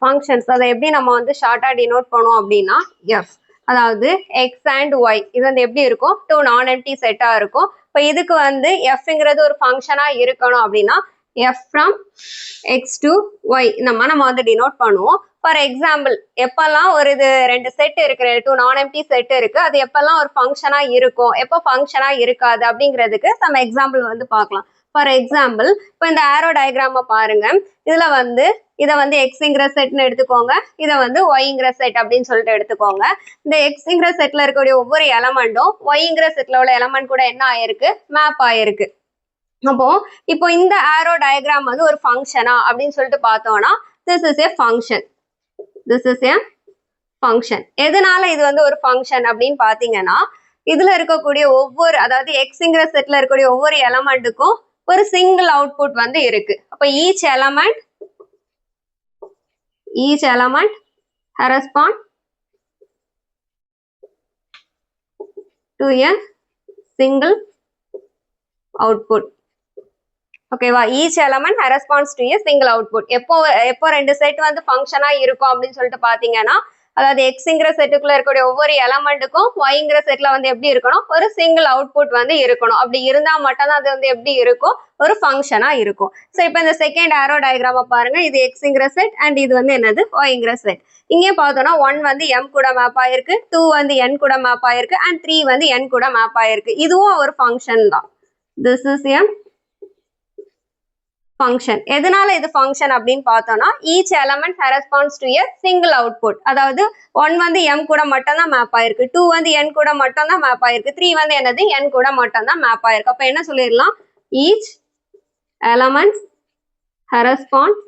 Functions அதை எப்படி நம்ம வந்து ஷார்ட்டா டினோட் பண்ணுவோம் அப்படின்னா எஃப். அதாவது எக்ஸ் அண்ட் ஒய் இது வந்து எப்படி இருக்கும், டூ நான் எம்டி செட்டா இருக்கும். இப்போ இதுக்கு வந்து எஃப்ங்கிறது ஒரு ஃபங்க்ஷனா இருக்கணும் அப்படின்னா f from x to y நம்ம வந்து டினோட் பண்ணுவோம். ஃபார் எக்ஸாம்பிள் எப்பெல்லாம் ஒரு இது ரெண்டு செட் இருக்கு, டூ நான் எம்டி செட் இருக்கு, அது எப்பெல்லாம் ஒரு ஃபங்க்ஷனா இருக்கும், எப்போ ஃபங்க்ஷனா இருக்காது அப்படிங்கிறதுக்கு நம்ம எக்ஸாம்பிள் வந்து பார்க்கலாம். ஃபார் எக்ஸாம்பிள் இப்போ இந்த ஆரோ டயக்ராம பாருங்க. இதுல வந்து இதை வந்து எக்ஸுங்கிற செட்னு எடுத்துக்கோங்க, இதை வந்து ஒய்ங்கிற செட் அப்படின்னு சொல்லிட்டு எடுத்துக்கோங்க. இந்த எக்ஸுங்கிற செட்ல இருக்கக்கூடிய ஒவ்வொரு எலமெண்ட்டும் ஒய்ங்கிற செட்ல உள்ள எலமெண்ட் கூட என்ன ஆயிருக்கு, மேப் ஆயிருக்கு. அப்போ இப்போ இந்த ஆரோ டயக்ராம் வந்து ஒரு ஃபங்க்ஷனா அப்படின்னு சொல்லிட்டு பார்த்தோம்னா this is a function. This is a function. எதனால இது வந்து ஒரு ஃபங்க்ஷன் அப்படின்னு பார்த்தீங்கன்னா இதுல இருக்கக்கூடிய ஒவ்வொரு, அதாவது எக்ஸுங்கிற செட்ல இருக்கக்கூடிய ஒவ்வொரு எலமெண்ட்டுக்கும் ஒரு சிங்கிள் அவுட்புட் வந்து இருக்கு. அப்ப each element correspond to a single output. ஓகேவா? Each element corresponds to a single output. எப்போ ரெண்டு செட் வந்து ஃபங்க்ஷனா இருக்கும் அப்படின்னு சொல்லிட்டு பாத்தீங்கன்னா, அதாவது எக்ஸுங்கிற செட்டுக்குள்ள இருக்கக்கூடிய ஒவ்வொரு எலமெண்ட்டுக்கும் ஒய்ங்கிற செட்ல வந்து எப்படி இருக்கணும், ஒரு சிங்கிள் அவுட்புட் வந்து இருக்கணும். அப்படி இருந்தா மட்டும்தான் அது வந்து எப்படி இருக்கும், ஒரு ஃபங்க்ஷனா இருக்கும். ஸோ இப்போ இந்த செகண்ட் ஆரோ டயக்ராம பாருங்க. இது எக்ஸுங்கிற செட் அண்ட் இது வந்து என்னது, ஒய்ங்கிற செட். இங்கே பார்த்தோம்னா 1 வந்து m கூட மேப் ஆயிருக்கு, 2 வந்து n கூட மேப் ஆயிருக்கு அண்ட் 3 வந்து n கூட மேப் ஆயிருக்கு. இதுவும் ஒரு ஃபங்க்ஷன் தான். This is a function. எதனால இது ஃபங்க்ஷன் அப்படின்னு பார்த்தோம்னா each element corresponds to a single output. அதாவது 1 வந்து m கூட மட்டும் தான் மேப் ஆயிருக்கு, 2 வந்து n கூட மட்டும் தான் மேப் ஆயிருக்கு, 3 வந்து என்னது, n கூட மட்டும் தான் மேப் ஆயிருக்கு. அப்ப என்ன சொல்லிடலாம், each element corresponds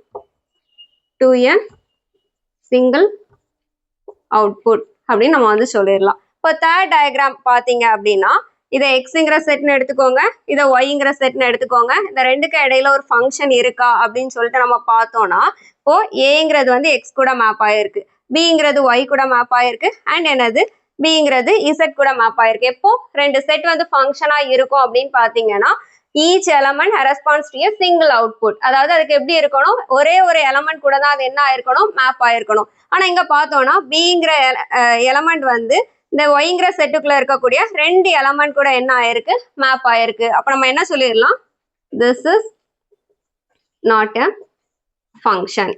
to a single output அப்படின்னு நம்ம வந்து சொல்லிடலாம். இப்போ தேர்ட் டயக்ராம் பார்த்தீங்க அப்படின்னா இதை எக்ஸுங்கிற செட்னு எடுத்துக்கோங்க, இதை ஒய்ங்கிற செட்னு எடுத்துக்கோங்க. இந்த ரெண்டுக்கு இடையில ஒரு ஃபங்க்ஷன் இருக்கா அப்படின்னு சொல்லிட்டு நம்ம பார்த்தோம்னா இப்போ ஏங்கிறது வந்து எக்ஸ் கூட மேப் ஆயிருக்கு, பிங்கிறது ஒய் கூட மேப் ஆயிருக்கு அண்ட் என்னது பிங்கிறது இசட் கூட மேப் ஆயிருக்கு. எப்போ ரெண்டு செட் வந்து ஃபங்க்ஷனா இருக்கும் அப்படின்னு பார்த்தீங்கன்னா each element corresponds to a single output. அதாவது அதுக்கு எப்படி இருக்கணும், ஒரே ஒரு எலமெண்ட் கூட தான் அது என்ன ஆயிருக்கணும், மேப் ஆயிருக்கணும். ஆனா இங்க பார்த்தோம்னா பிங்கிற எலமெண்ட் வந்து இந்த ஒய்ங்கிற செட்டுக்குள்ள இருக்கக்கூடிய ரெண்டு எலமெண்ட் கூட என்ன ஆயிருக்கு, மேப் ஆயிருக்கு. அப்ப நம்ம என்ன சொல்லிடலாம், this is not a function.